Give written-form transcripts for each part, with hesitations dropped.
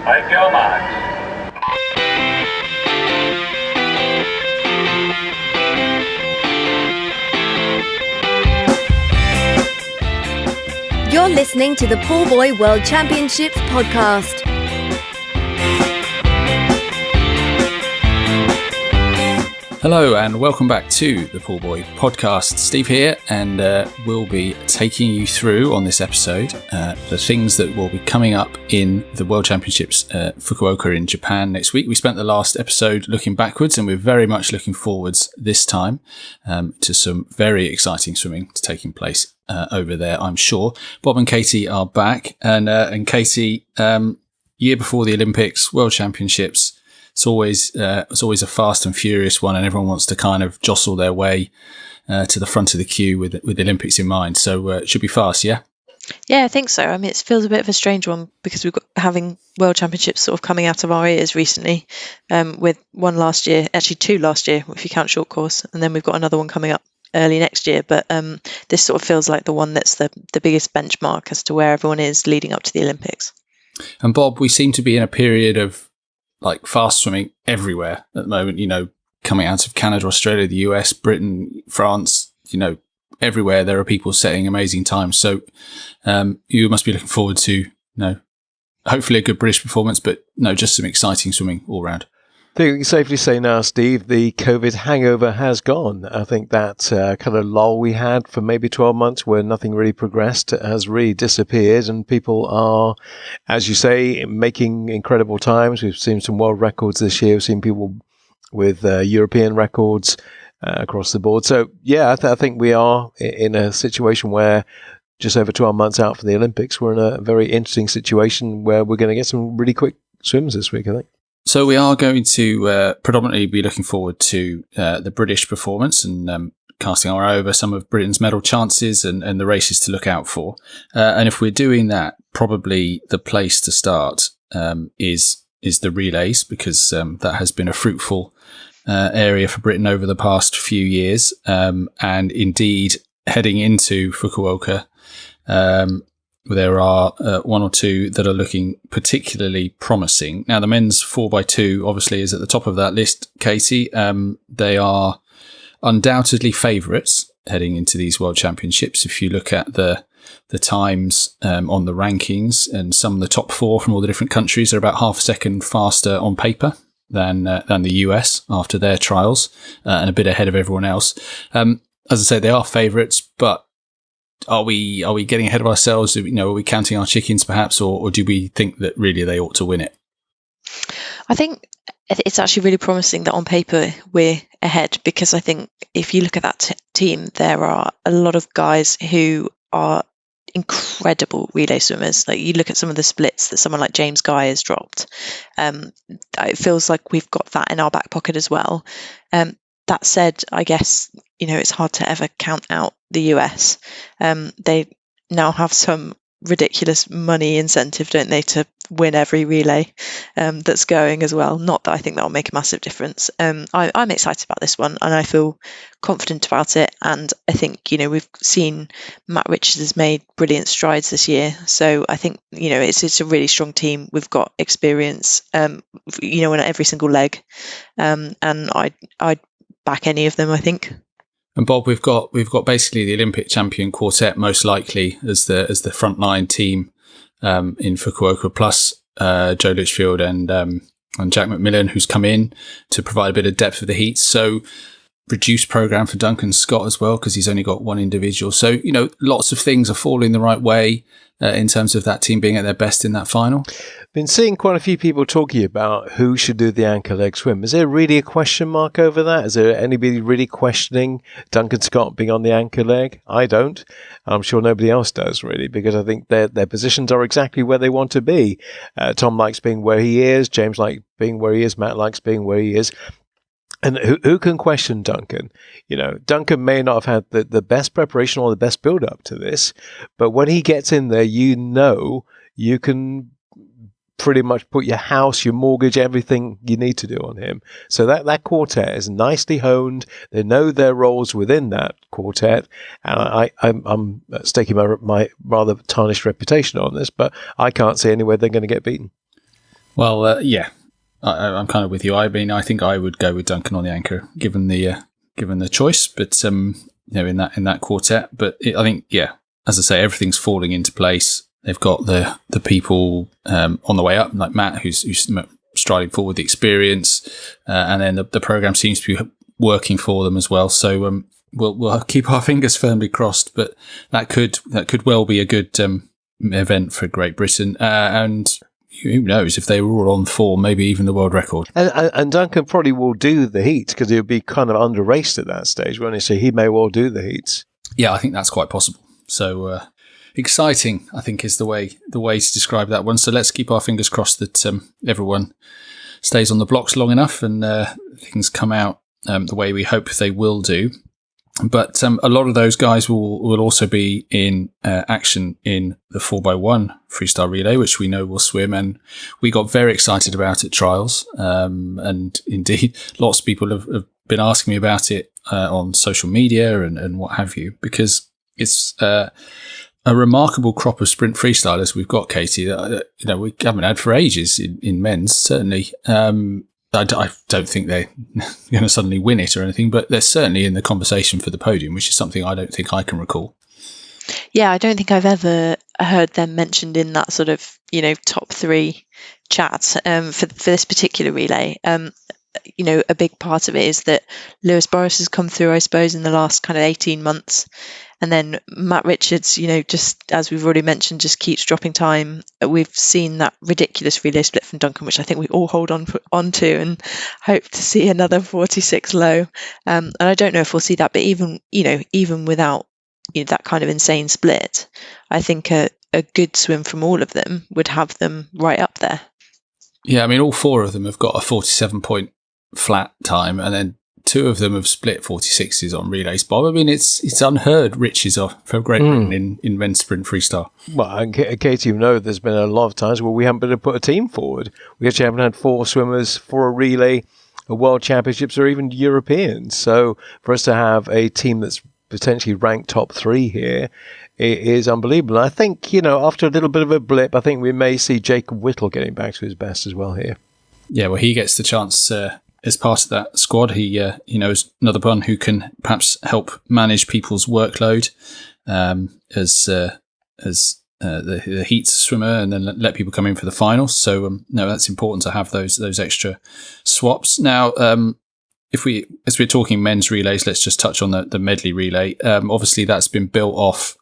High marks. You're listening to the Pool Boy World Championships podcast. Hello and welcome back to the Pool Boy podcast. Steve here, and we'll be taking you through on this episode the things that will be coming up in the World Championships Fukuoka in Japan next week. We spent the last episode looking backwards, and we're very much looking forwards this time to some very exciting swimming taking place over there, I'm sure. Bob and Katie are back, and Katie, year before the Olympics, World Championships. It's always a fast and furious one, and everyone wants to kind of jostle their way to the front of the queue with the Olympics in mind. So it should be fast, yeah? Yeah, I think so. I mean, it feels a bit of a strange one because we've got having World Championships sort of coming out of our ears recently, with one last year, actually two last year, if you count short course, and then we've got another one coming up early next year. But this sort of feels like the one that's the biggest benchmark as to where everyone is leading up to the Olympics. And Bob, we seem to be in a period of like fast swimming everywhere at the moment, you know, coming out of Canada, Australia, the US, Britain, France, you know, everywhere there are people setting amazing times. So you must be looking forward to, you know, hopefully a good British performance, but no, just some exciting swimming all round. I think we can safely say now, Steve, the COVID hangover has gone. I think that kind of lull we had for maybe 12 months where nothing really progressed has really disappeared, and people are, as you say, making incredible times. We've seen some world records this year. We've seen people with European records across the board. So, yeah, I think we are in a situation where just over 12 months out from the Olympics, we're in a very interesting situation where we're going to get some really quick swims this week, I think. So we are going to predominantly be looking forward to the British performance and casting our eye over some of Britain's medal chances and the races to look out for. And if we're doing that, probably the place to start is the relays, because that has been a fruitful area for Britain over the past few years. And indeed, heading into Fukuoka, there are one or two that are looking particularly promising. Now, the men's 4x2 obviously is at the top of that list, Katie. They are undoubtedly favourites heading into these World Championships. If you look at the times on the rankings, and some of the top four from all the different countries are about half a second faster on paper than the US after their trials, and a bit ahead of everyone else. As I say, they are favourites, but Are we getting ahead of ourselves? You know, are we counting our chickens perhaps, or do we think that really they ought to win it? I think it's actually really promising that on paper we're ahead, because I think if you look at that team, there are a lot of guys who are incredible relay swimmers. Like, you look at some of the splits that someone like James Guy has dropped. It feels like we've got that in our back pocket as well. That said, I guess, you know, it's hard to ever count out the US. They now have some ridiculous money incentive, don't they, to win every relay that's going as well. Not that I think that'll make a massive difference. I'm excited about this one, and I feel confident about it. And I think, you know, we've seen Matt Richards has made brilliant strides this year. So I think, you know, it's a really strong team. We've got experience, you know, in every single leg. And I'd back any of them, I think. And Bob, we've got basically the Olympic champion quartet most likely as the frontline team in Fukuoka, plus Joe Litchfield and Jack McMillan, who's come in to provide a bit of depth of the heats. So reduced program for Duncan Scott as well, because he's only got one individual. So, you know, lots of things are falling the right way in terms of that team being at their best in that final. Been seeing quite a few people talking about who should do the anchor leg swim. Is there really a question mark over that? Is there anybody really questioning Duncan Scott being on the anchor leg? I don't. I'm sure nobody else does, really, because I think their positions are exactly where they want to be. Tom likes being where he is. James likes being where he is. Matt likes being where he is. And who can question Duncan? You know, Duncan may not have had the best preparation or the best build-up to this, but when he gets in there, you know you can pretty much put your house, your mortgage, everything you need to do on him. So that quartet is nicely honed. They know their roles within that quartet. And I'm staking my rather tarnished reputation on this, but I can't see anywhere they're going to get beaten. Well, yeah, I'm kind of with you. I mean, I think I would go with Duncan on the anchor, given the choice. But in that quartet. But I think, yeah, as I say, everything's falling into place. They've got the people on the way up, like Matt, who's striding forward the experience, and then the program seems to be working for them as well. So we'll keep our fingers firmly crossed. But that could well be a good event for Great Britain, and who knows if they were all on form, maybe even the world record. And Duncan probably will do the heats because he'll be kind of under raced at that stage, won't he? So he may well do the heats. Yeah, I think that's quite possible. So exciting, I think, is the way to describe that one. So let's keep our fingers crossed that everyone stays on the blocks long enough and things come out the way we hope they will do. But a lot of those guys will also be in action in the 4x1 freestyle relay, which we know will swim, and we got very excited about at trials. And indeed, lots of people have been asking me about it on social media and what have you, because it's a remarkable crop of sprint freestylers we've got, Katie, that we haven't had for ages in men's, certainly. I don't think they're going to suddenly win it or anything, but they're certainly in the conversation for the podium, which is something I don't think I can recall. Yeah, I don't think I've ever heard them mentioned in that sort of, top three chat for this particular relay. A big part of it is that Lewis Boris has come through, I suppose, in the last kind of 18 months. And then Matt Richards, just as we've already mentioned, just keeps dropping time. We've seen that ridiculous relay split from Duncan, which I think we all hold on to and hope to see another 46 low. And I don't know if we'll see that, but even without that kind of insane split, I think a good swim from all of them would have them right up there. Yeah, I mean, all four of them have got a 47-point flat time, and then two of them have split 46s on relays. Bob, I mean, it's unheard riches for Great Britain in men's sprint freestyle. Well, and Katie, there's been a lot of times where we haven't been able to put a team forward. We actually haven't had four swimmers for a relay, a world championships, or even Europeans. So for us to have a team that's potentially ranked top three here, it is unbelievable. And I think, after a little bit of a blip, I think we may see Jacob Whittle getting back to his best as well here. Yeah, well, he gets the chance as part of that squad. He is another one who can perhaps help manage people's workload as the heat swimmer, and then let people come in for the finals. So no, that's important to have those extra swaps. Now, as we're talking men's relays, let's just touch on the Medley relay. Obviously, that's been built off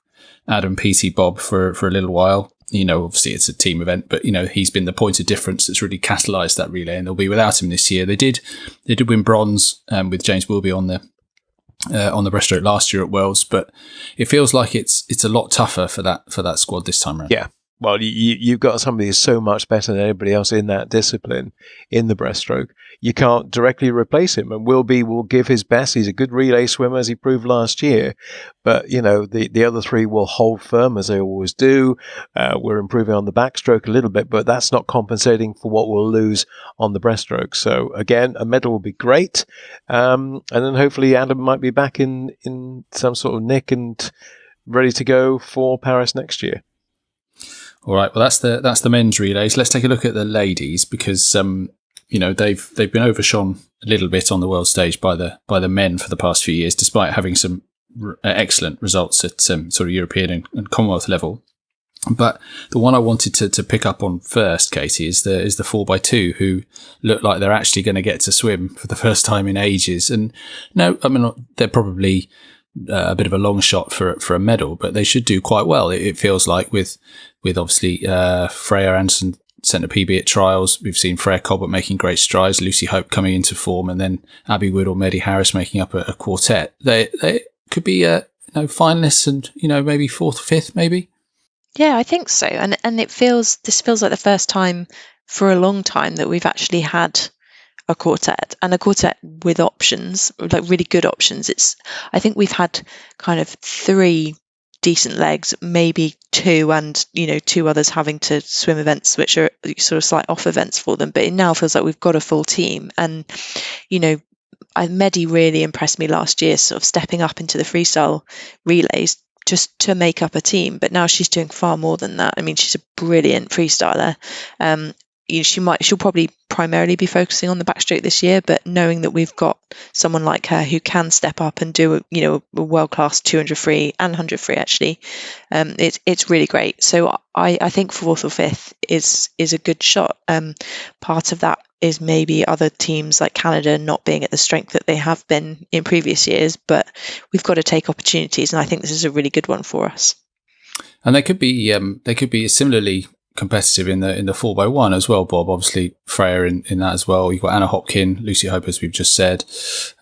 Adam Peaty Bob for a little while. Obviously it's a team event, but he's been the point of difference that's really catalysed that relay, and they'll be without him this year. They did win bronze with James Wilby on the breaststroke last year at Worlds, but it feels like it's a lot tougher for that squad this time around. Yeah. Well, you've got somebody who's so much better than anybody else in that discipline, in the breaststroke. You can't directly replace him, and Wilby will give his best. He's a good relay swimmer, as he proved last year. But, the other three will hold firm, as they always do. We're improving on the backstroke a little bit, but that's not compensating for what we'll lose on the breaststroke. So, again, a medal will be great. And then hopefully Adam might be back in some sort of nick and ready to go for Paris next year. All right, well, that's the men's relays. Let's take a look at the ladies, because they've been overshone a little bit on the world stage by the men for the past few years, despite having some excellent results at sort of European and Commonwealth level. But the one I wanted to pick up on first, Katie, is the 4x2, who look like they're actually going to get to swim for the first time in ages. And no, I mean, they're probably a bit of a long shot for a medal, but they should do quite well. It feels like with obviously Freya Anderson sent a PB at trials. We've seen Freya Colbert making great strides, Lucy Hope coming into form, and then Abby Wood or Maddie Harris making up a quartet. They could be finalists and maybe fourth or fifth, maybe. Yeah, I think so. And this feels like the first time for a long time that we've actually had a quartet, and a quartet with options, like really good options. I think we've had kind of three decent legs, maybe two, and two others having to swim events which are sort of slight off events for them, but it now feels like we've got a full team. And Medi really impressed me last year, sort of stepping up into the freestyle relays just to make up a team, but now she's doing far more than that. I mean, she's a brilliant freestyler. she'll probably primarily be focusing on the backstroke this year, but knowing that we've got someone like her who can step up and do a world-class 200 free and 100 free actually, it's really great. So I think fourth or fifth is a good shot. Part of that is maybe other teams like Canada not being at the strength that they have been in previous years, but we've got to take opportunities, and I think this is a really good one for us. And they could be similarly competitive in the 4x1 as well, Bob. Obviously Freya in that as well. You've got Anna Hopkin, Lucy Hope, as we've just said,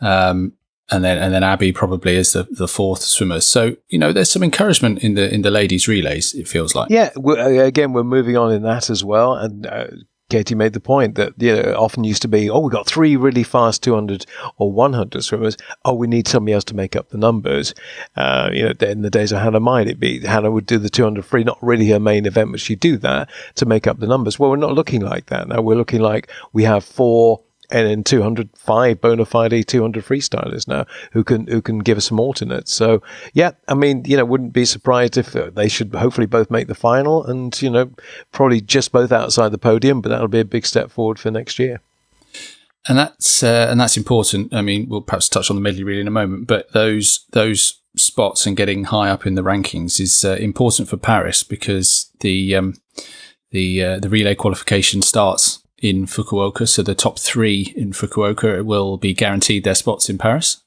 and then Abby probably as the fourth swimmer. So there's some encouragement in the ladies relays, it feels like. Yeah, again we're moving on in that as well, and Katie made the point that often used to be, we've got 3 really fast 200 or 100 swimmers. We need somebody else to make up the numbers. In the days of Hannah Meyer, it'd be Hannah would do the 200 free, not really her main event, but she'd do that to make up the numbers. Well, we're not looking like that now. We're looking like we have 4 and in 205 bona fide 200 freestylers now who can give us some alternates. So yeah, I mean, wouldn't be surprised if they should hopefully both make the final, and probably just both outside the podium, but that'll be a big step forward for next year. And that's important. I mean, we'll perhaps touch on the medley relay in a moment, but those spots and getting high up in the rankings is important for Paris, because the relay qualification starts in Fukuoka, so the top 3 in Fukuoka will be guaranteed their spots in Paris,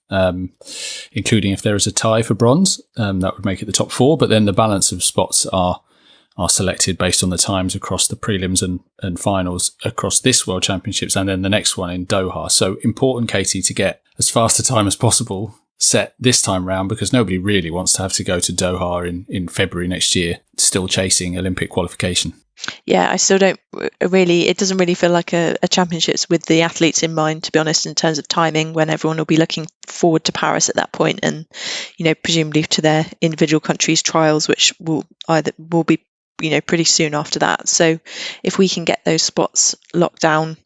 including if there is a tie for bronze. That would make it the top 4, but then the balance of spots are selected based on the times across the prelims and finals across this World Championships, and then the next one in Doha. So important, Katie, to get as fast a time as possible set this time round, because nobody really wants to have to go to Doha in February next year, still chasing Olympic qualification. Yeah, I still don't really, it doesn't really feel like a championships with the athletes in mind, to be honest, in terms of timing, when everyone will be looking forward to Paris at that point, and presumably to their individual countries' trials, which will be pretty soon after that. So if we can get those spots locked down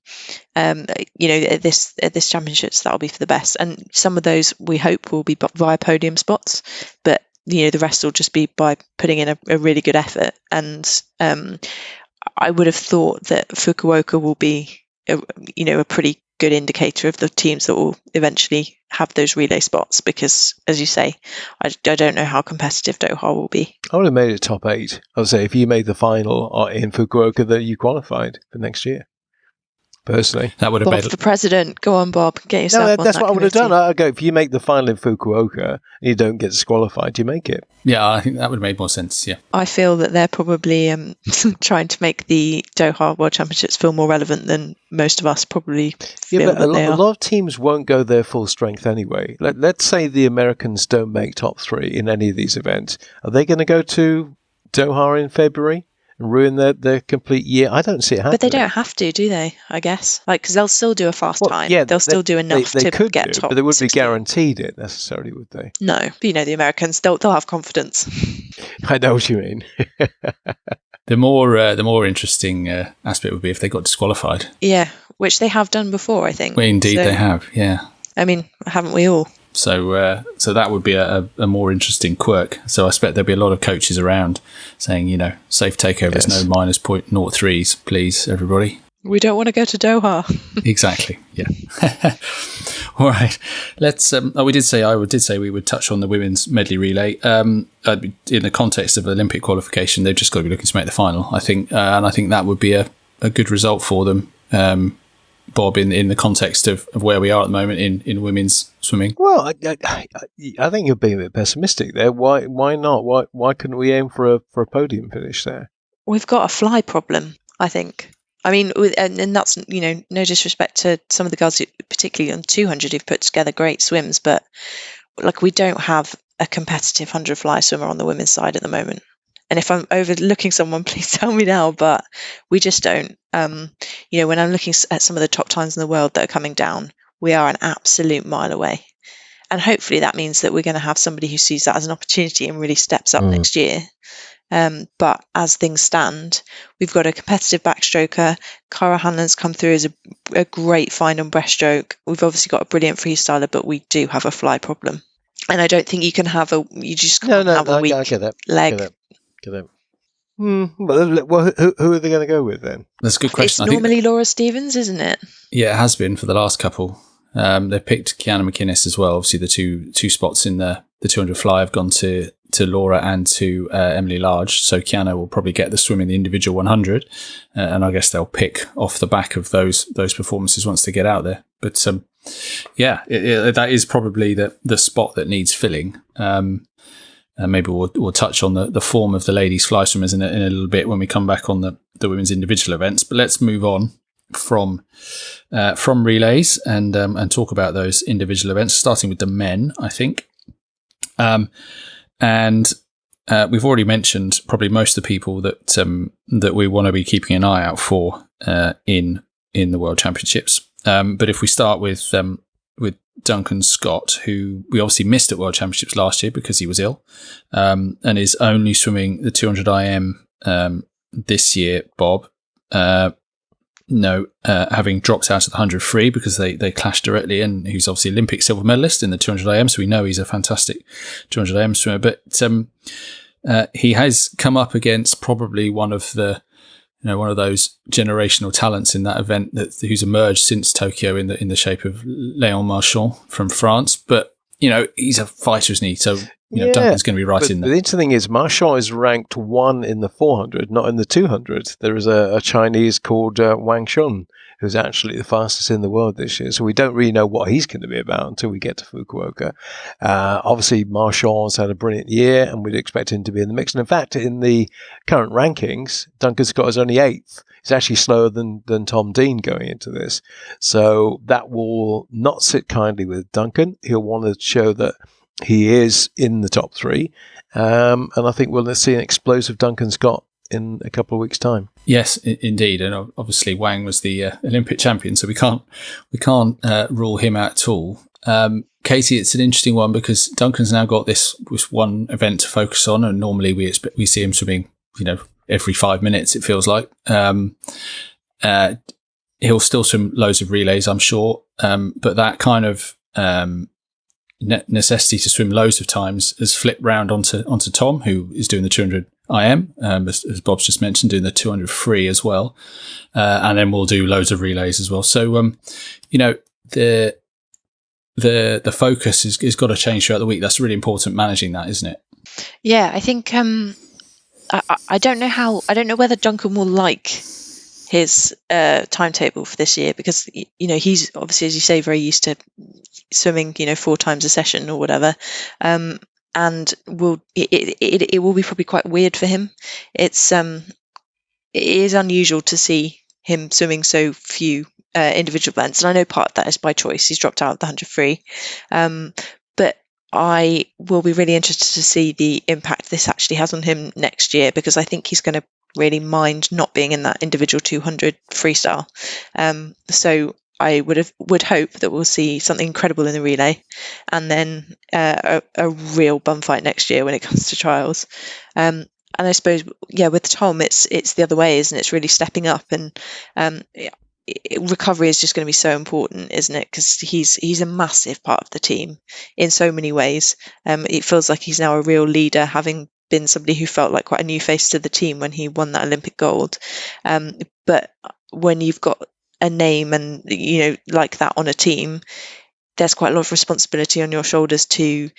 at this championships, that'll be for the best. And some of those we hope will be via podium spots, but the rest will just be by putting in a really good effort. And I would have thought that Fukuoka will be a pretty good indicator of the teams that will eventually have those relay spots, because, as you say, I don't know how competitive Doha will be. I would have made it top 8. I would say if you made the final in Fukuoka, that you qualified for next year. Personally, that would have Bob, the president. Go on, Bob. Get yourself on that's that what committee. I would have done. I go, if you make the final in Fukuoka and you don't get disqualified, you make it. Yeah, I think that would have made more sense. Yeah, I feel that they're probably trying to make the Doha World Championships feel more relevant than most of us probably feel but that they are. A lot of teams won't go their full strength anyway. Let's say the Americans don't make top 3 in any of these events. Are they going to go to Doha in February and ruin their complete year? I don't see it happening. But they don't have to, do they? I guess, because they'll still do a fast time. Yeah, they'll still do enough they to could get do, top. but they wouldn't 16. be guaranteed it necessarily, would they? No, but the Americans, they'll have confidence. I know what you mean. The more interesting aspect would be if they got disqualified. Yeah, which they have done before, I think. Well, indeed, they have. Yeah. I mean, haven't we all? So that would be a more interesting quirk. So I expect there'll be a lot of coaches around saying, safe takeovers, no minus 0.03s, please, everybody. We don't want to go to Doha. Exactly. Yeah. All right. Let's. I did say we would touch on the women's medley relay. In the context of Olympic qualification, they've just got to be looking to make the final, I think, and I think that would be a good result for them. Bob, in the context of where we are at the moment in women's swimming? Well, I think you're being a bit pessimistic there. Why not? Why couldn't we aim for a podium finish there? We've got a fly problem, I think. I mean, and that's, no disrespect to some of the girls, particularly on 200, who've put together great swims, but we don't have a competitive 100 fly swimmer on the women's side at the moment. And if I'm overlooking someone, please tell me now, but we just don't. When I'm looking at some of the top times in the world that are coming down, we are an absolute mile away. And hopefully that means that we're going to have somebody who sees that as an opportunity and really steps up next year. But as things stand, we've got a competitive backstroker. Cara Hanlon's come through as a great find on breaststroke. We've obviously got a brilliant freestyler, but we do have a fly problem. And I don't think you can have you just can't have a weak leg. Get it. Well, who are they going to go with then? That's a good question. It's normally Laura Stevens, isn't it? Yeah, it has been for the last couple. They picked Kiana McInnes as well. Obviously, the two spots in the 200 fly have gone to Laura and to Emily Large. So Kiana will probably get the swim in the individual 100, and I guess they'll pick off the back of those performances once they get out there. But that is probably the spot that needs filling. And maybe we'll touch on the form of the ladies fly swimmers in a little bit when we come back on the women's individual events. But let's move on from relays and talk about those individual events, starting with the men, I think. And we've already mentioned probably most of the people that we want to be keeping an eye out for in the World Championships. But if we start with Duncan Scott, who we obviously missed at World Championships last year because he was ill, and is only swimming the 200 IM this year, Bob. Having dropped out of the 100 free because they clashed directly, and he's obviously Olympic silver medalist in the 200 IM, so we know he's a fantastic 200 IM swimmer. But he has come up against probably one of those generational talents in that event who's emerged since Tokyo in the shape of Léon Marchand from France. But he's a fighter, isn't he? So Duncan's going to be right in there. The interesting thing is Marchand is ranked 1 in the 400, not in the 200. There is a Chinese called Wang Shun, who's actually the fastest in the world this year. So we don't really know what he's going to be about until we get to Fukuoka. Obviously, Marchand's had a brilliant year, and we'd expect him to be in the mix. And in fact, in the current rankings, Duncan Scott is only 8th. He's actually slower than Tom Dean going into this. So that will not sit kindly with Duncan. He'll want to show that he is in the top 3. And I think we'll see an explosive Duncan Scott in a couple of weeks' time. Yes, indeed. And obviously Wang was the Olympic champion, so we can't rule him out at all. Katie, it's an interesting one because Duncan's now got this one event to focus on, and normally we see him swimming, every 5 minutes, it feels like. He'll still swim loads of relays, I'm sure, but that kind of necessity to swim loads of times has flipped round onto Tom, who is doing the 200 IM, as Bob's just mentioned, doing the 200 free as well, and then we'll do loads of relays as well. So the focus has got to change throughout the week. That's really important, managing that, isn't it? Yeah, I think I don't know whether Duncan will like his timetable for this year, because he's obviously, as you say, very used to swimming 4 times a session or whatever, and it will be probably quite weird for him. It is unusual to see him swimming so few individual events, and I know part of that is by choice. He's dropped out of the 100 free, but I will be really interested to see the impact this actually has on him next year, because I think he's going to really mind not being in that individual 200 freestyle. So I would hope that we'll see something incredible in the relay, and then a real bum fight next year when it comes to trials. And I suppose, with Tom, it's the other way, isn't it? It's really stepping up, and recovery is just going to be so important, isn't it? Because he's a massive part of the team in so many ways. It feels like he's now a real leader, having been somebody who felt like quite a new face to the team when he won that Olympic gold. But when you've got a name and like that on a team, there's quite a lot of responsibility on your shoulders to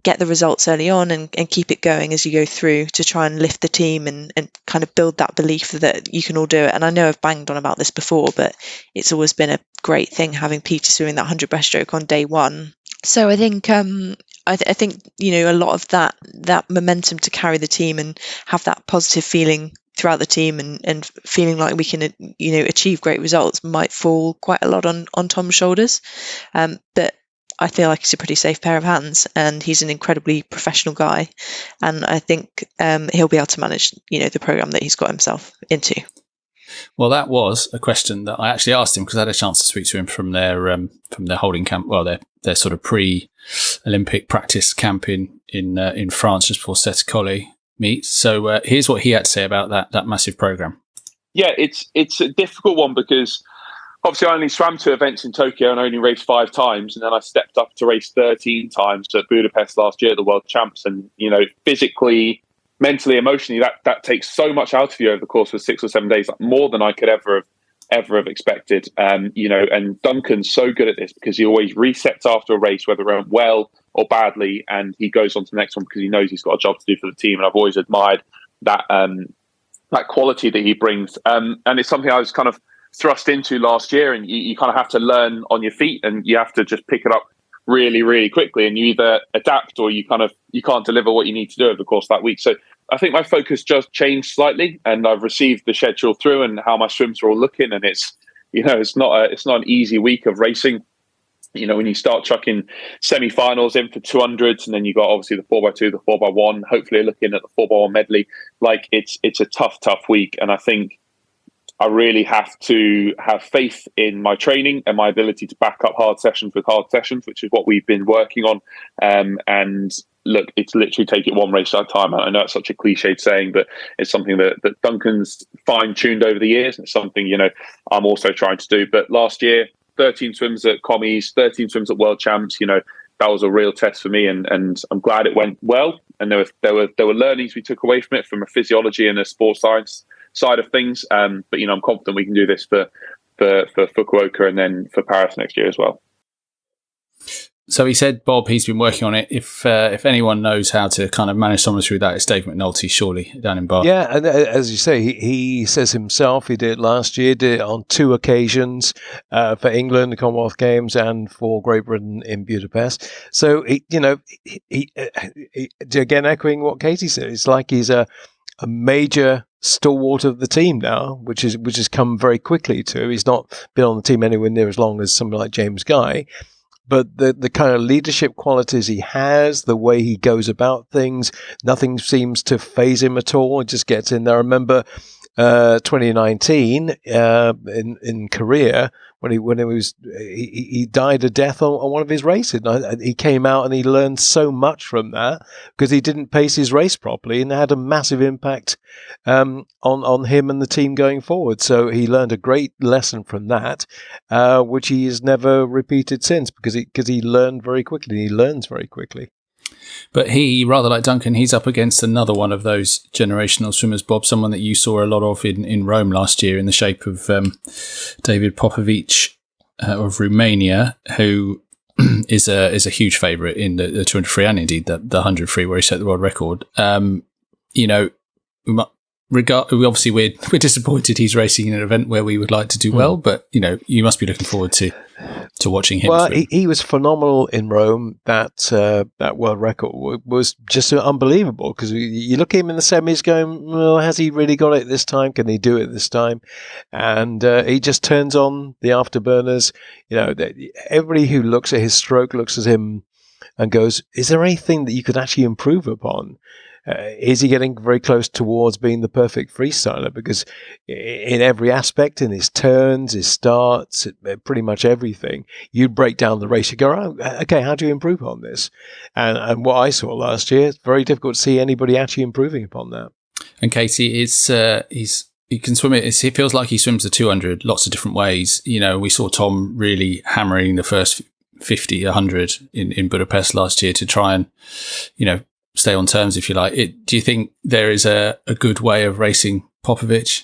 get the results early on and keep it going as you go through, to try and lift the team and kind of build that belief that you can all do it. And I know I've banged on about this before, but it's always been a great thing having Peter doing that 100 breaststroke on day 1. So I think I think a lot of that momentum to carry the team and have that positive feeling throughout the team and feeling like we can achieve great results might fall quite a lot on Tom's shoulders, but I feel like he's a pretty safe pair of hands, and he's an incredibly professional guy, and I think he'll be able to manage the program that he's got himself into. Well, that was a question that I actually asked him, because I had a chance to speak to him from their holding camp, well, their sort of pre-Olympic practice camp in France just before Sette meet. So here's what he had to say about that massive program. Yeah, it's a difficult one, because obviously I only swam 2 events in Tokyo and only raced 5 times, and then I stepped up to race 13 times at Budapest last year at the World Champs, and physically mentally, emotionally, that takes so much out of you over the course of 6 or 7 days, like more than I could ever have expected. And Duncan's so good at this because he always resets after a race, whether it went well or badly, and he goes on to the next one because he knows he's got a job to do for the team. And I've always admired that quality that he brings. And it's something I was kind of thrust into last year, and you kind of have to learn on your feet, and you have to just pick it up really, really quickly, and you either adapt or you can't deliver what you need to do over the course of that week. So I think my focus just changed slightly, and I've received the schedule through and how my swims are all looking, and it's not an easy week of racing. When you start chucking semi-finals in for 200s, and then you got obviously the 4x2, the 4x1, hopefully looking at the 4x1 medley, like it's a tough week. And I think I really have to have faith in my training and my ability to back up hard sessions with hard sessions, which is what we've been working on. And look, it's literally take it one race at a time. I know it's such a cliched saying, but it's something that Duncan's fine-tuned over the years, and it's something, I'm also trying to do. But last year, 13 swims at commies, 13 swims at world champs, that was a real test for me, and I'm glad it went well. And there were learnings we took away from it from a physiology and a sports science side of things. But I'm confident we can do this for Fukuoka and then for Paris next year as well. So he said, Bob, he's been working on it. If anyone knows how to kind of manage someone through that, it's Dave McNulty, surely, down in Bath. Yeah, and as you say, he says himself, he did it last year, did it on 2 occasions for England, the Commonwealth Games, and for Great Britain in Budapest. So, he again, echoing what Katie said, it's like he's a major stalwart of the team now, which has come very quickly to. He's not been on the team anywhere near as long as somebody like James Guy. But the kind of leadership qualities he has, the way he goes about things, nothing seems to faze him at all. He just gets in there. I remember 2019 in Korea when he died a death on one of his races. He came out and he learned so much from that because he didn't pace his race properly, and it had a massive impact on him and the team going forward. So he learned a great lesson from that, which he has never repeated since because he learned very quickly. He learns very quickly. But he, rather like Duncan, he's up against another one of those generational swimmers, Bob, someone that you saw a lot of in Rome last year in the shape of David Popovic of Romania, who is a huge favourite in the 200 free and indeed the 100 free where he set the world record. Obviously we're disappointed he's racing in an event where we would like to do well, but you must be looking forward to watching him. Well, he was phenomenal in Rome. That world record was just unbelievable because you look at him in the semis going, well, has he really got it this time? Can he do it this time? And he just turns on the afterburners. Everybody who looks at his stroke looks at him and goes, is there anything that you could actually improve upon? Is he getting very close towards being the perfect freestyler? Because in every aspect, in his turns, his starts, pretty much everything, you'd break down the race. You go, oh, okay, how do you improve on this? And what I saw last year, it's very difficult to see anybody actually improving upon that. And Katie, he can swim it. It feels like he swims the 200 lots of different ways. We saw Tom really hammering the first 50, 100 in Budapest last year to try and, stay on terms, if you like. Do you think there is a good way of racing Popovic?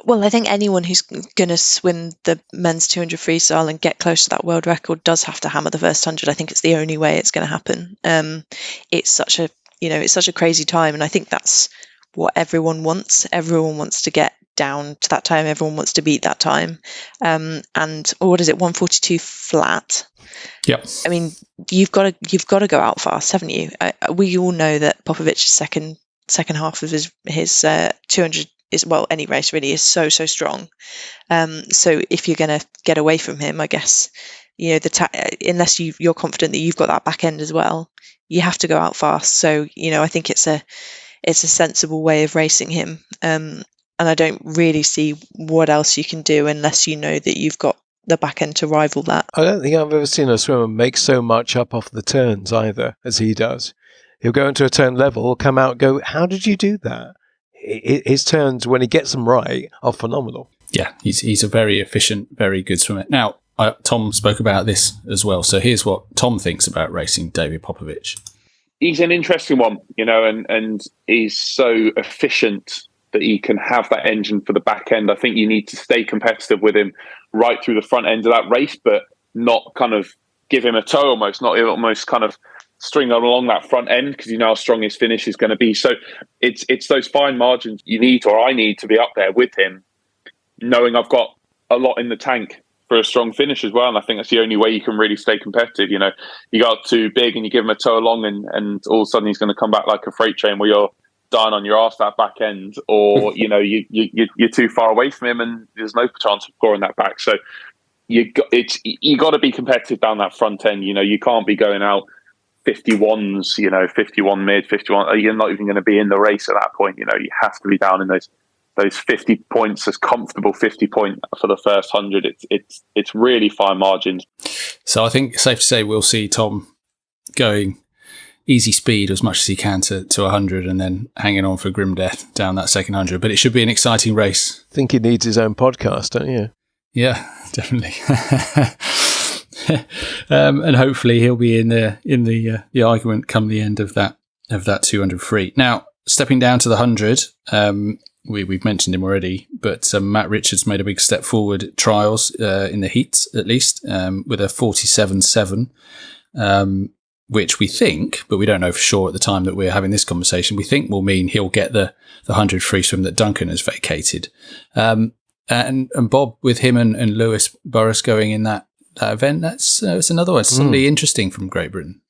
Well, I think anyone who's going to swim the men's 200 freestyle and get close to that world record does have to hammer the first 100. I think it's the only way it's going to happen. It's such a crazy time, and I think that's what everyone wants. Everyone wants to get down to that time. Everyone wants to beat that time. And what is it? 142 flat. Yep. I mean, you've got to go out fast, haven't you? We all know that Popovic's second half of his 200 is, well, any race really is so strong. So if you're going to get away from him, I guess unless you're confident that you've got that back end as well, you have to go out fast. So I think it's a sensible way of racing him. And I don't really see what else you can do unless you know that you've got the back end to rival that. I don't think I've ever seen a swimmer make so much up off the turns either as he does. He'll go into a turn level, come out, go, how did you do that? His turns, when he gets them right, are phenomenal. Yeah, he's a very efficient, very good swimmer. Now, Tom spoke about this as well. So here's what Tom thinks about racing David Popovic. he's an interesting one, and he's so efficient that he can have that engine for the back end. I think you need to stay competitive with him right through the front end of that race, but not kind of give him a toe almost, not almost kind of string him along that front end, because you know how strong his finish is going to be. So it's those fine margins you need, or I need, to be up there with him, knowing I've got a lot in the tank for a strong finish as well. And I think that's the only way you can really stay competitive. You got too big and you give him a toe along, and all of a sudden he's going to come back like a freight train where you're dying on your arse that back end, or you're too far away from him and there's no chance of scoring that back. So you got to be competitive down that front end. You can't be going out 51s, 51 mid, 51. You're not even going to be in the race at that point. You have to be down in those 50 points, as comfortable 50 point for the first 100. It's really fine margins. So I think it's safe to say we'll see Tom going easy speed as much as he can to 100, and then hanging on for grim death down that second 100. But it should be an exciting race. I think he needs his own podcast, don't you? Yeah, definitely. And hopefully he'll be in the argument come the end of that 200 free. Now, stepping down to the 100, we've mentioned him already, but Matt Richards made a big step forward at trials in the heats, at least, with a 47.7, which we think, but we don't know for sure at the time that we're having this conversation, we think will mean he'll get the 100 free swim that Duncan has vacated. And Bob, with him and Lewis Burris going in that event, that's another one. Something interesting from Great Britain.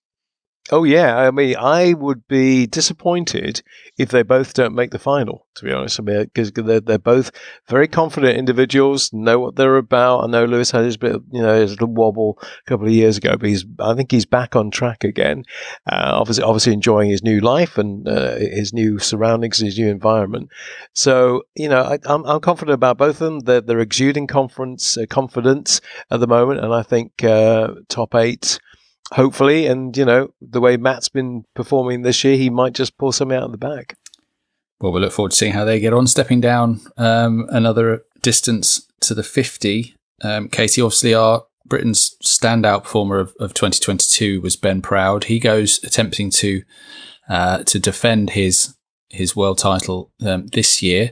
Oh, yeah. I mean, I would be disappointed if they both don't make the final, to be honest. I mean, because they're both very confident individuals, know what they're about. I know Lewis had his bit, his little wobble a couple of years ago, but I think he's back on track again. Obviously enjoying his new life and his new surroundings, his new environment. So, I'm confident about both of them. They're exuding confidence at the moment, and I think top 8. Hopefully, and the way Matt's been performing this year, he might just pull something out of the bag. Well, we'll look forward to seeing how they get on. Stepping down another distance to the 50. Katie, obviously Britain's standout performer of 2022 was Ben Proud. He goes attempting to defend his world title this year.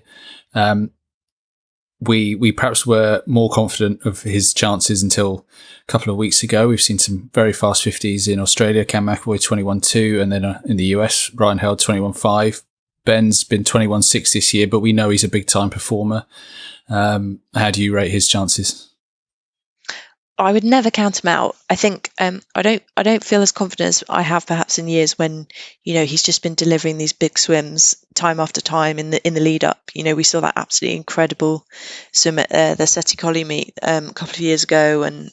We perhaps were more confident of his chances until a couple of weeks ago. We've seen some very fast 50s in Australia. Cam McAvoy 21.2, and then in the US, Ryan Held 21.5. Ben's been 21.6 this year, but we know he's a big time performer. How do you rate his chances? I would never count him out. I think I don't feel as confident as I have perhaps in years when he's just been delivering these big swims time after time in the lead up. We saw that absolutely incredible swim at the Seti Collie meet a couple of years ago, and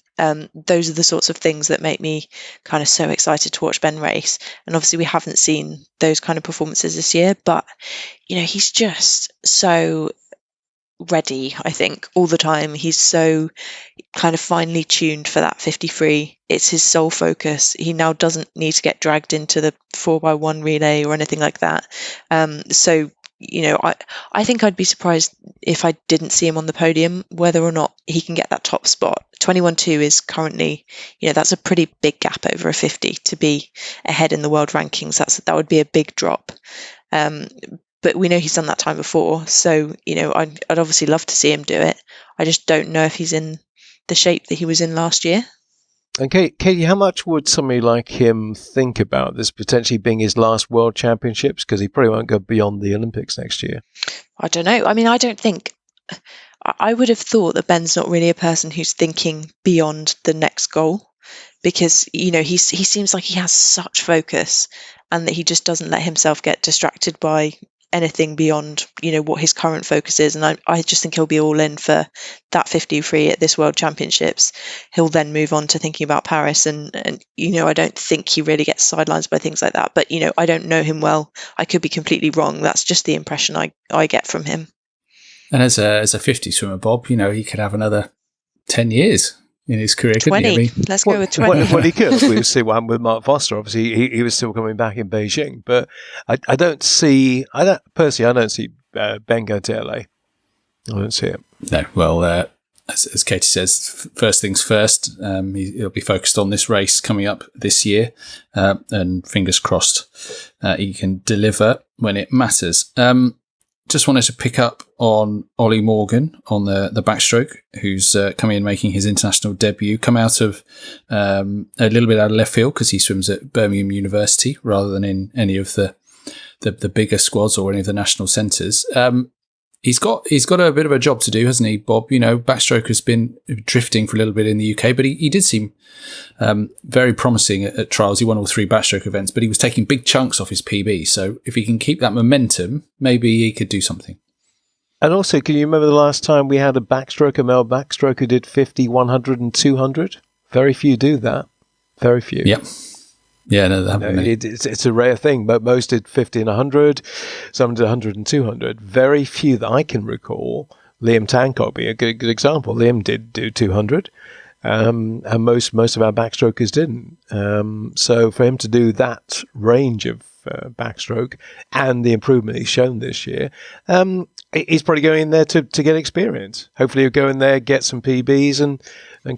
those are the sorts of things that make me kind of so excited to watch Ben race. And obviously we haven't seen those kind of performances this year, but he's just so ready, I think, all the time. He's so kind of finely tuned for that 50-free. It's his sole focus. He now doesn't need to get dragged into the 4x1 relay or anything like that. So I think I'd be surprised if I didn't see him on the podium, whether or not he can get that top spot. 21.2 is currently, that's a pretty big gap over a 50 to be ahead in the world rankings. That would be a big drop. But we know he's done that time before. So, I'd obviously love to see him do it. I just don't know if he's in the shape that he was in last year. And Katie, how much would somebody like him think about this potentially being his last World Championships? Because he probably won't go beyond the Olympics next year. I don't know. I mean, I would have thought that Ben's not really a person who's thinking beyond the next goal, because, he seems like he has such focus, and that he just doesn't let himself get distracted by anything beyond what his current focus is. And I just think he'll be all in for that 50 free at this World Championships. He'll then move on to thinking about Paris, and I don't think he really gets sidelines by things like that, but I don't know him well. I could be completely wrong. That's just the impression I get from him. And as a 50 swimmer, Bob, he could have another 10 years in his career, 20. Couldn't he? Let's go with 20. Well, he could. We'll see what happened with Mark Foster. Obviously, he was still coming back in Beijing. But I don't see Ben going to LA. I don't see it. No. Well, as Katie says, first things first. He'll be focused on this race coming up this year, and fingers crossed he can deliver when it matters. Just wanted to pick up on Ollie Morgan on the backstroke, who's coming in making his international debut. Come out of a little bit out of left field because he swims at Birmingham University rather than in any of the bigger squads or any of the national centres. He's got a bit of a job to do, hasn't he, Bob? You know, backstroke has been drifting for a little bit in the UK, but he did seem very promising at trials. He won all 3 backstroke events, but he was taking big chunks off his PB. So if he can keep that momentum, maybe he could do something. And also, can you remember the last time we had a male backstroke who did 50, 100 and 200? Very few do that. Very few. Yep. Yeah, no, it's a rare thing, but most did 50 and 100, some did 100 and 200. Very few that I can recall. Liam Tancock being a good example. Liam did do 200, and most of our backstrokers didn't. So for him to do that range of backstroke and the improvement he's shown this year, he's probably going in there to get experience. Hopefully he'll go in there, get some PBs and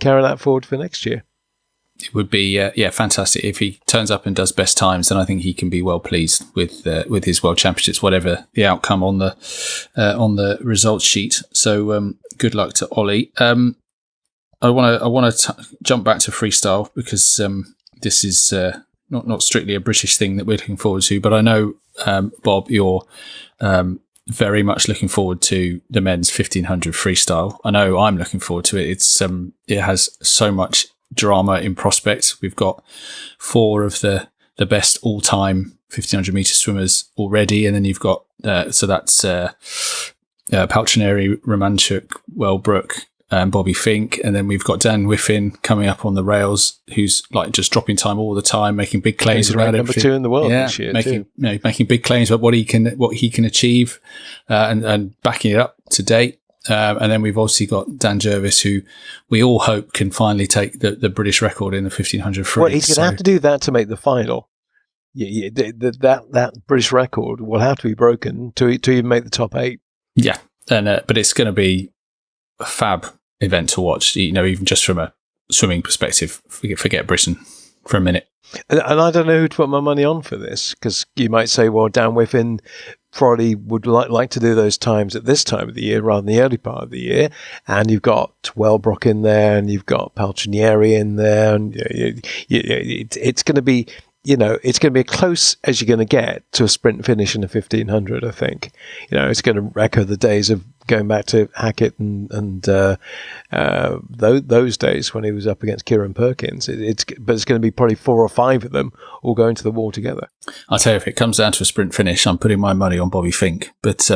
carry that forward for next year. It would be fantastic if he turns up and does best times. Then I think he can be well pleased with his World Championships, whatever the outcome on the results sheet. So good luck to Ollie. I want to jump back to freestyle because this is not strictly a British thing that we're looking forward to, but I know Bob, you're very much looking forward to the men's 1500 freestyle. I know I'm looking forward to it. It has so much drama in prospect. We've got 4 of the best all-time 1500 meter swimmers already, and then you've got so that's Paltrineri, Romanchuk, Wellbrook, and Bobby Fink, and then we've got Dan Whiffin coming up on the rails, who's like just dropping time all the time, making big claims about everything. Number 2 in the world this year, making big claims about what he can achieve, and backing it up to date. And then we've obviously got Dan Jervis, who we all hope can finally take the British record in the 1500 free. Well, he's going to have to do that to make the final. That British record will have to be broken to even make the top 8. Yeah, and but it's going to be a fab event to watch. You know, even just from a swimming perspective, forget Britain for a minute. And I don't know who to put my money on for this, because you might say, well, Dan Whiffin probably would like to do those times at this time of the year rather than the early part of the year. And you've got Wellbrook in there, and you've got Paltrineri in there, and it's going to be, it's going to be as close as you're going to get to a sprint finish in a 1500. I think, it's going to echo the days of going back to Hackett and those days when he was up against Kieran Perkins. But it's going to be probably 4 or 5 of them all going to the wall together. I'll tell you, if it comes down to a sprint finish, I'm putting my money on Bobby Fink. But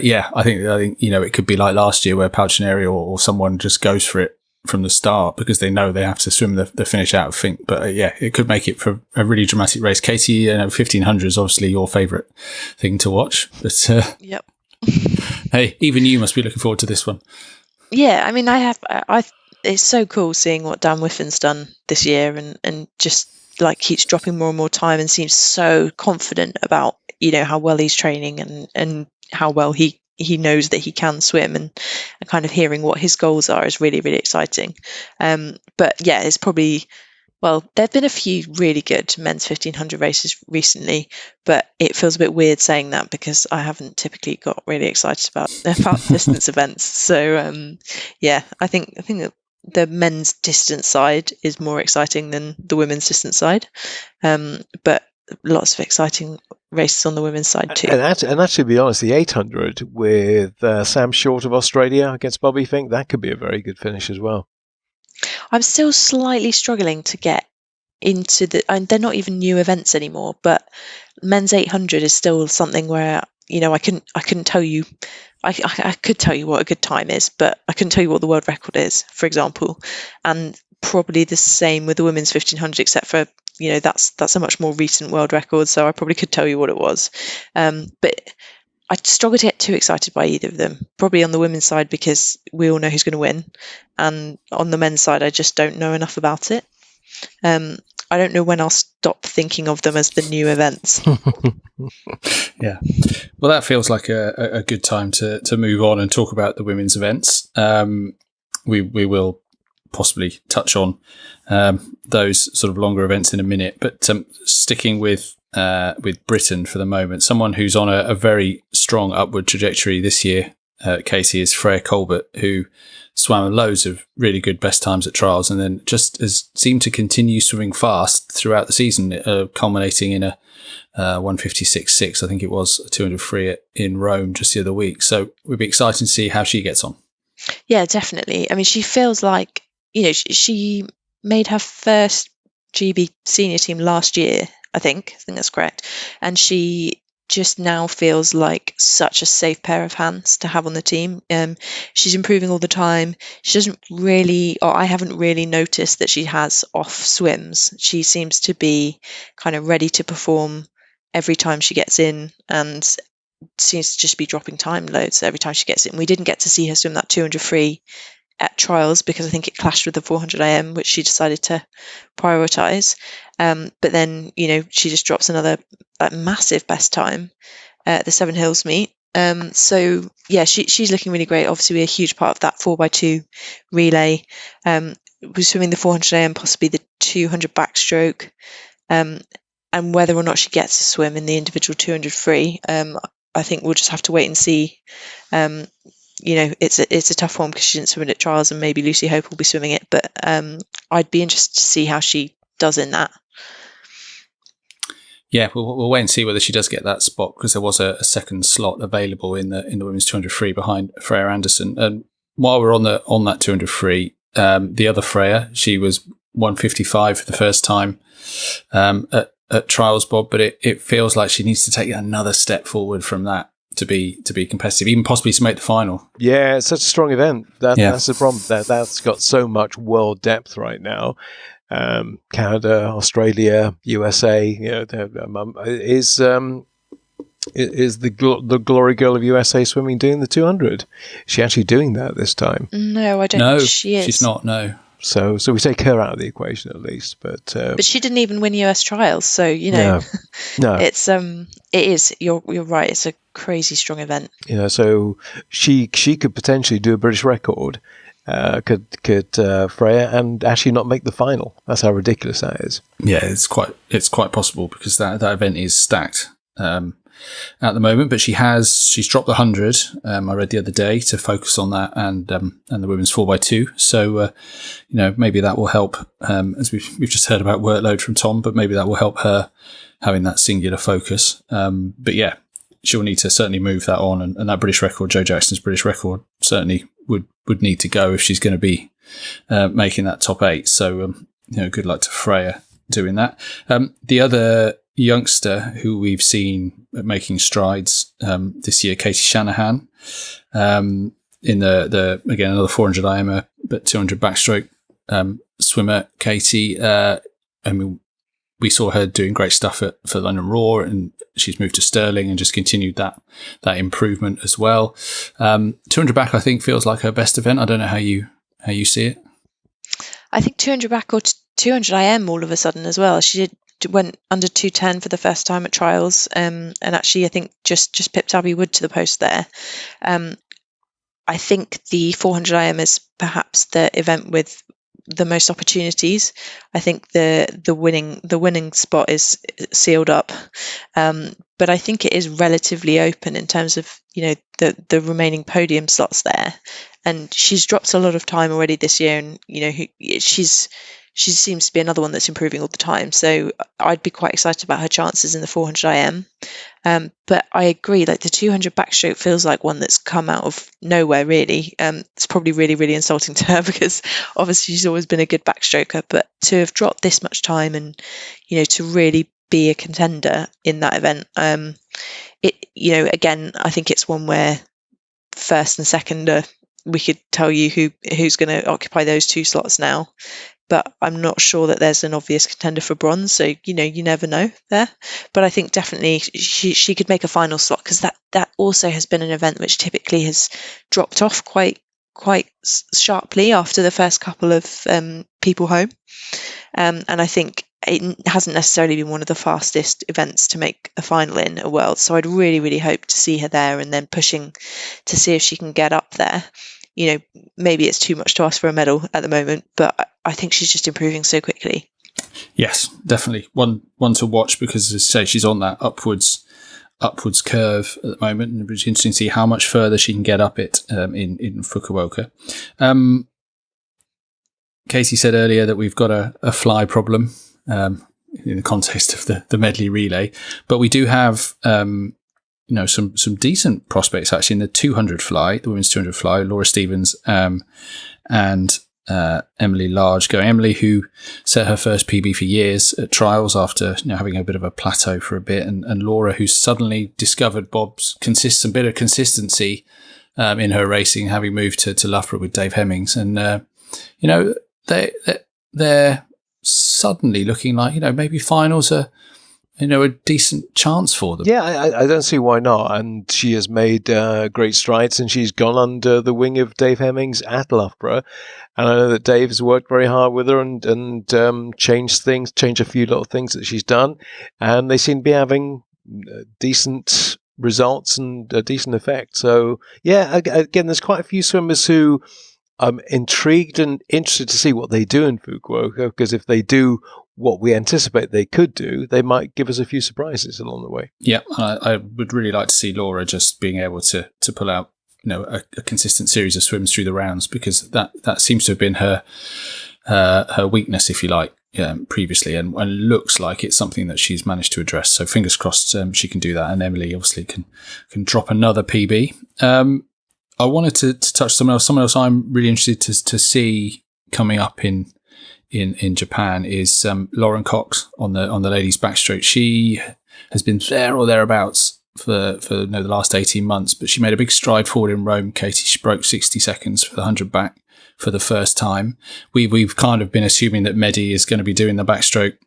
yeah, I think it could be like last year where Paltrineri or someone just goes for it from the start because they know they have to swim the finish out of Fink. But it could make it for a really dramatic race. Katie, 1500 is obviously your favourite thing to watch. But yep. Hey, even you must be looking forward to this one. Yeah, I mean, it's so cool seeing what Dan Whiffin's done this year, and just like keeps dropping more and more time and seems so confident about how well he's training and how well he knows that he can swim, and kind of hearing what his goals are is really, really exciting. But yeah, it's probably, well, there have been a few really good men's 1500 races recently, but it feels a bit weird saying that because I haven't typically got really excited about distance events. So yeah, I think that the men's distance side is more exciting than the women's distance side, but lots of exciting races on the women's side too. And actually, to be honest, the 800 with Sam Short of Australia against Bobby Fink, that could be a very good finish as well. I'm still slightly struggling to get into and they're not even new events anymore, but men's 800 is still something where I couldn't tell you. I could tell you what a good time is, but I couldn't tell you what the world record is, for example. And probably the same with the women's 1500, except for that's a much more recent world record, so I probably could tell you what it was. But I struggle to get too excited by either of them. Probably on the women's side because we all know who's going to win, and on the men's side I just don't know enough about it. I don't know when I'll stop thinking of them as the new events. Yeah. Well, that feels like a good time to move on and talk about the women's events. We will possibly touch on those sort of longer events in a minute, but sticking with Britain for the moment, someone who's on a very strong upward trajectory this year, Katie, is Freya Colbert, who swam loads of really good best times at trials and then just has seemed to continue swimming fast throughout the season, culminating in a 156.6, I think it was, a 200 free in Rome just the other week. So it would be exciting to see how she gets on. Yeah, definitely. I mean, she feels like, she made her first GB senior team last year, I think that's correct. And she just now feels like such a safe pair of hands to have on the team. She's improving all the time. She doesn't really, or I haven't really noticed that she has off swims. She seems to be kind of ready to perform every time she gets in, and seems to just be dropping time loads every time she gets in. We didn't get to see her swim that 200 free at trials because I think it clashed with the 400 IM, which she decided to prioritize. But then, she just drops another massive best time at the Seven Hills meet. So yeah, she's looking really great. Obviously, we're a huge part of that 4x2 relay. We're swimming the 400 IM, possibly the 200 backstroke. And whether or not she gets to swim in the individual 200 free, I think we'll just have to wait and see. It's a tough one because she didn't swim it at trials, and maybe Lucy Hope will be swimming it. But I'd be interested to see how she does in that. Yeah, we'll wait and see whether she does get that spot, because there was a second slot available in the women's 200 free behind Freya Anderson. And while we're on that 200 free, the other Freya, she was 155 for the first time at trials, Bob, but it feels like she needs to take another step forward from that to be competitive, even possibly to make the final. Yeah, it's such a strong event. That's the problem. That's got so much world depth right now. Canada, Australia, USA, is the glory girl of USA swimming doing the 200? Is she actually doing that this time? No, I don't think she is. She's not, no. So we take her out of the equation at least, but she didn't even win US trials, so no. It's it is. You're right. It's a crazy strong event. So she could potentially do a British record, could Freya, and actually not make the final. That's how ridiculous that is. Yeah, it's quite possible, because that event is stacked at the moment. But she's dropped the 100. I read the other day, to focus on that and the women's 4x2. So maybe that will help. As we've just heard about workload from Tom, but maybe that will help her having that singular focus. But yeah, she'll need to certainly move that on, and that British record, Joe Jackson's British record, certainly would need to go if she's going to be making that top 8. So good luck to Freya doing that. The other youngster who we've seen making strides this year, Katie Shanahan, in the again another 400 IM, but 200 backstroke swimmer. Katie, we saw her doing great stuff for London Raw, and she's moved to Stirling and just continued that improvement as well. 200 back, I think, feels like her best event. I don't know how you see it. I think 200 back or 200 IM all of a sudden as well. She went under 210 for the first time at trials, and actually I think just pipped Abby Wood to the post there. I think the 400 IM is perhaps the event with the most opportunities. I think the winning spot is sealed up, but I think it is relatively open in terms of the remaining podium slots there. And she's dropped a lot of time already this year, and she seems to be another one that's improving all the time. So I'd be quite excited about her chances in the 400 IM. But I agree, like the 200 backstroke feels like one that's come out of nowhere, really. It's probably really, really insulting to her, because obviously she's always been a good backstroker, but to have dropped this much time and, to really be a contender in that event, again, I think it's one where first and second, we could tell you who's going to occupy those two slots now. But I'm not sure that there's an obvious contender for bronze. So, you never know there. But I think definitely she could make a final slot, because that also has been an event which typically has dropped off quite sharply after the first couple of people home. And I think it hasn't necessarily been one of the fastest events to make a final in a world. So I'd really, really hope to see her there and then pushing to see if she can get up there. Maybe it's too much to ask for a medal at the moment, but I think she's just improving so quickly. Yes, definitely. One to watch because, as I say, she's on that upwards curve at the moment, and it's interesting to see how much further she can get up it in Fukuoka. Casey said earlier that we've got a fly problem in the context of the medley relay, but we do have some decent prospects actually in the 200 fly, the women's 200 fly. Laura Stevens and Emily Large going. Emily, who set her first PB for years at trials after having a bit of a plateau for a bit, and Laura, who suddenly discovered Bob's some bit of consistency in her racing, having moved to Loughborough with Dave Hemmings, and they're suddenly looking like maybe finals are a decent chance for them. Yeah, I don't see why not. And she has made great strides, and she's gone under the wing of Dave Hemmings at Loughborough. And I know that Dave has worked very hard with her and changed a few little things that she's done. And they seem to be having decent results and a decent effect. So, yeah, again, there's quite a few swimmers who I'm intrigued and interested to see what they do in Fukuoka, because if they do what we anticipate they could do, they might give us a few surprises along the way. Yeah, I would really like to see Laura just being able to pull out a consistent series of swims through the rounds, because that seems to have been her weakness, if you like, previously, and looks like it's something that she's managed to address. So fingers crossed she can do that, and Emily obviously can drop another PB. I wanted to touch someone else I'm really interested to see coming up in Japan is Lauren Cox on the ladies backstroke. She has been there or thereabouts for the last 18 months, but she made a big stride forward in Rome, Katie. She broke 60 seconds for the 100 back for the first time. We've kind of been assuming that Medi is going to be doing the backstroke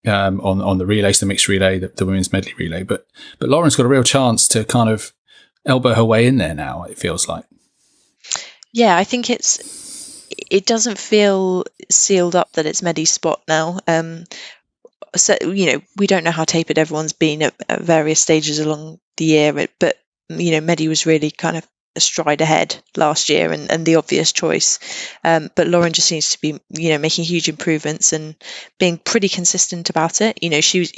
on the relays, the mixed relay, the women's medley relay, but Lauren's got a real chance to kind of elbow her way in there now, it feels like. Yeah, I think it doesn't feel sealed up that it's Medi's spot now. So, we don't know how tapered everyone's been at various stages along the year, but, Medi was really kind of a stride ahead last year and the obvious choice. But Lauren just seems to be, making huge improvements and being pretty consistent about it. She was,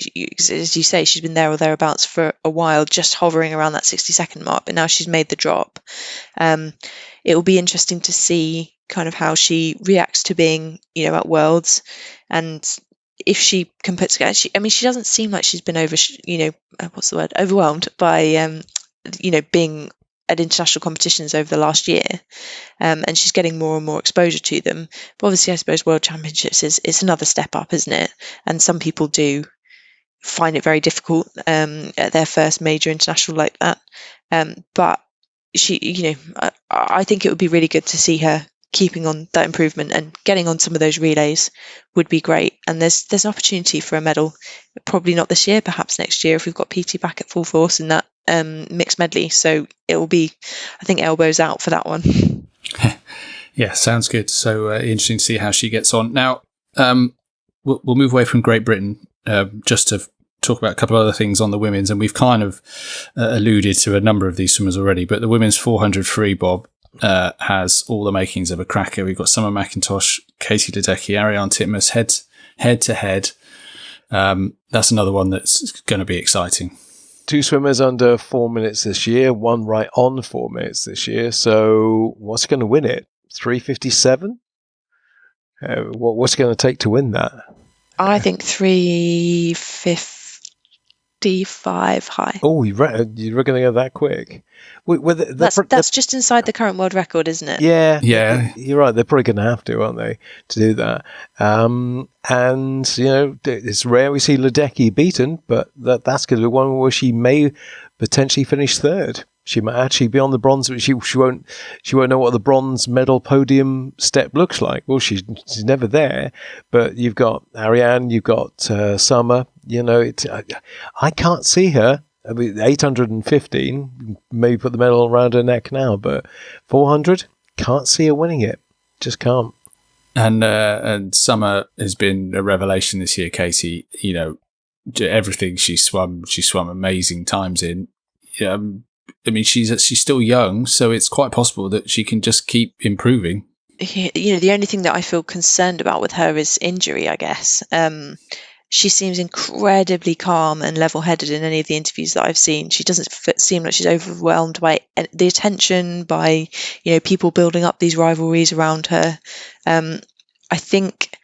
as you say, she's been there or thereabouts for a while, just hovering around that 60-second mark, but now she's made the drop. It will be interesting to see kind of how she reacts to being, at Worlds, and if she can put together. She doesn't seem like she's been overwhelmed by, being at international competitions over the last year, and she's getting more and more exposure to them. But obviously, I suppose World Championships is another step up, isn't it? And some people do find it very difficult at their first major international like that. But she, I think it would be really good to see her keeping on that improvement, and getting on some of those relays would be great. And there's an opportunity for a medal, probably not this year, perhaps next year if we've got PT back at full force in that mixed medley. So it will be, I think, elbows out for that one. Yeah, sounds good. So interesting to see how she gets on. Now, we'll move away from Great Britain just to talk about a couple of other things on the women's, and we've kind of alluded to a number of these swimmers already, but the women's 400 free bob has all the makings of a cracker. We've got Summer McIntosh, Katie Ledecky, Ariane Titmus head to head. That's another one that's going to be exciting. 2 swimmers under 4 minutes this year, one right on 4 minutes this year. So what's going to win it? 3:57? What's it going to take to win that? I think 3:55 high. Oh, you're going to go that quick? That's just inside the current world record, isn't it? Yeah. Yeah. You're right. They're probably going to have to, aren't they, to do that? And, it's rare we see Ledecky beaten, but that's going to be one where she may potentially finish third. She might actually be on the bronze, but she won't know what the bronze medal podium step looks like. Well, she's never there, but you've got Ariane, you've got Summer. I can't see her. 815, maybe put the medal around her neck now, but 400, can't see her winning it. Just can't. And Summer has been a revelation this year, Katie. You know, everything she swum amazing times in. I mean, she's still young, so it's quite possible that she can just keep improving. You know, the only thing that I feel concerned about with her is injury, I guess. She seems incredibly calm and level-headed in any of the interviews that I've seen. She doesn't seem like she's overwhelmed by the attention, by, you know, people building up these rivalries around her. I think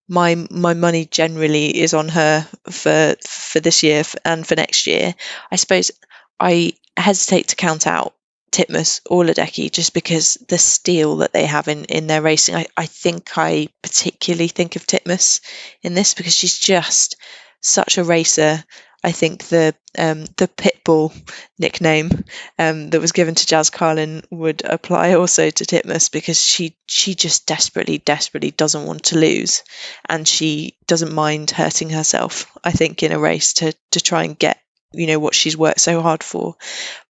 my money generally is on her for this year and for next year. I suppose I hesitate to count out Titmus or Ledecky just because the steel that they have in their racing. I think I particularly think of Titmus in this because she's just such a racer. I think the Pitbull nickname that was given to Jazz Carlin would apply also to Titmus because she just desperately doesn't want to lose, and she doesn't mind hurting herself, I think, in a race to try and get, you know, what she's worked so hard for.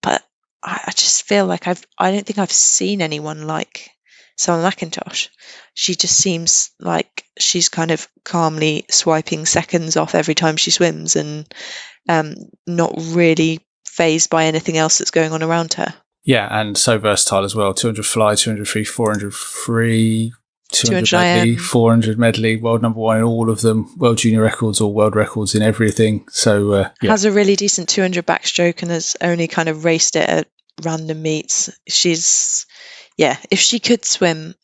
But I just feel like I don't think I've seen anyone like Summer McIntosh. She just seems like she's kind of calmly swiping seconds off every time she swims and not really fazed by anything else that's going on around her. Yeah, and so versatile as well. 200 fly, 200 free, 400 free, 200 medley, 400 medley, world number one in all of them, world junior records or world records in everything. So has a really decent 200 backstroke and has only kind of raced it at random meets. She's, if she could swim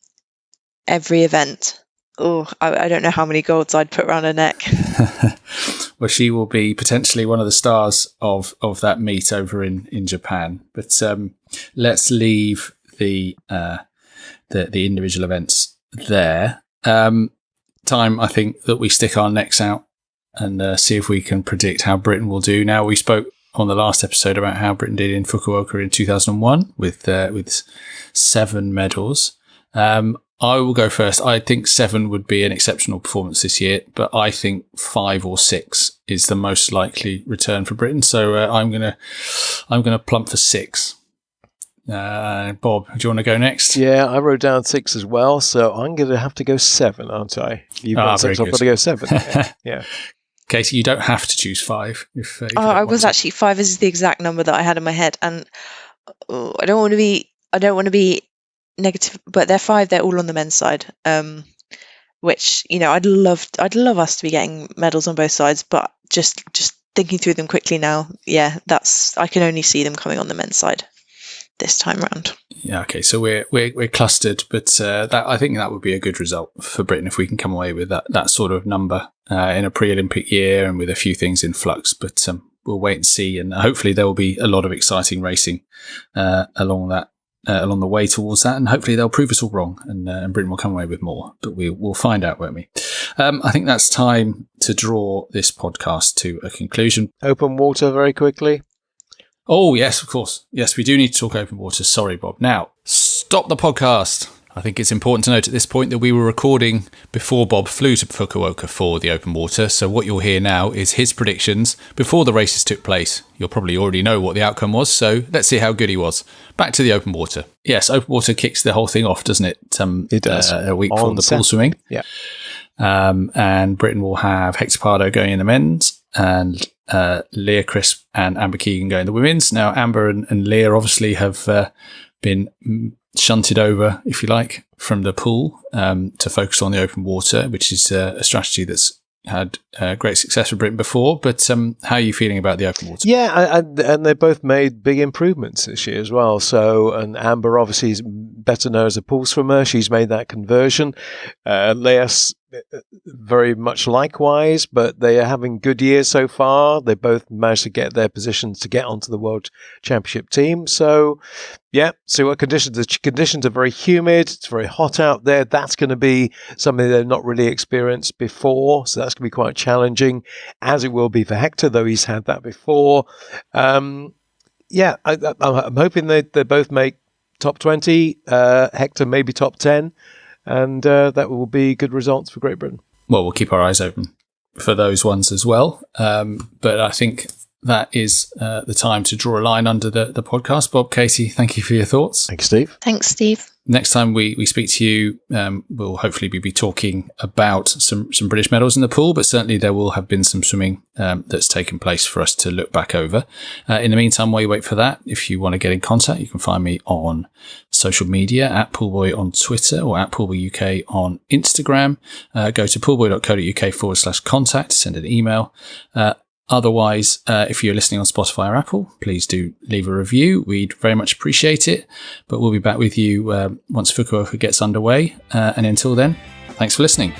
every event, I don't know how many golds I'd put around her neck. Well, she will be potentially one of the stars of that meet over in Japan. But let's leave the individual events there. Time, I think, that we stick our necks out and see if we can predict how Britain will do. Now, we spoke on the last episode about how Britain did in Fukuoka in 2001 with 7 medals. I will go first. I think 7 would be an exceptional performance this year, but I think 5 or 6 is the most likely return for Britain. So I'm gonna plump for 6. Bob, do you want to go next? Yeah, I wrote down 6 as well, so I'm going to have to go 7, aren't I? You've got 6, I've got to go 7. Yeah. Katie, you don't have to choose 5. If I was actually 5 is the exact number that I had in my head, and I don't want to be negative, but they're 5. They're all on the men's side, which, you know, I'd love us to be getting medals on both sides, but just thinking through them quickly now, I can only see them coming on the men's side this time round. Yeah, okay, so we're clustered, but I think that would be a good result for Britain if we can come away with that sort of number in a pre-Olympic year and with a few things in flux. But we'll wait and see, and hopefully there will be a lot of exciting racing along the way towards that, and hopefully they'll prove us all wrong, and Britain will come away with more. But we'll find out, won't we? I think that's time to draw this podcast to a conclusion. Open water very quickly. Oh, yes, of course. Yes, we do need to talk open water. Sorry, Bob. Now, stop the podcast. I think it's important to note at this point that we were recording before Bob flew to Fukuoka for the open water. So what you'll hear now is his predictions before the races took place. You'll probably already know what the outcome was, so let's see how good he was. Back to the open water. Yes, open water kicks the whole thing off, doesn't it? It does. A week before the pool swimming. Yeah. And Britain will have Hector Pardo going in the men's, and Leah Crisp and Amber Keegan going in the women's. Now, Amber and Leah obviously have been shunted over, if you like, from the pool to focus on the open water, which is a strategy that's had great success for Britain before. But how are you feeling about the open water? Yeah, and they both made big improvements this year as well. So, and Amber obviously is better known as a pool swimmer. She's made that conversion. Leah's very much likewise, but they are having good years so far. They both managed to get their positions to get onto the World Championship team. So, yeah, see what conditions. The conditions are very humid. It's very hot out there. That's going to be something they've not really experienced before. So that's going to be quite challenging, as it will be for Hector, though he's had that before. I'm hoping they both make top 20. Hector maybe top 10. And that will be good results for Great Britain. Well, we'll keep our eyes open for those ones as well. But I think that is the time to draw a line under the podcast. Bob, Katie, thank you for your thoughts. Thanks, Steve. Thanks, Steve. Next time we speak to you, we'll hopefully be talking about some British medals in the pool, but certainly there will have been some swimming that's taken place for us to look back over. In the meantime, while you wait for that, if you want to get in contact, you can find me on social media at Poolboy on Twitter or at Poolboy UK on Instagram. Go to poolboy.co.uk/contact, send an email. Otherwise, if you're listening on Spotify or Apple, please do leave a review. We'd very much appreciate it. But we'll be back with you once Fukuoka gets underway. And until then, thanks for listening.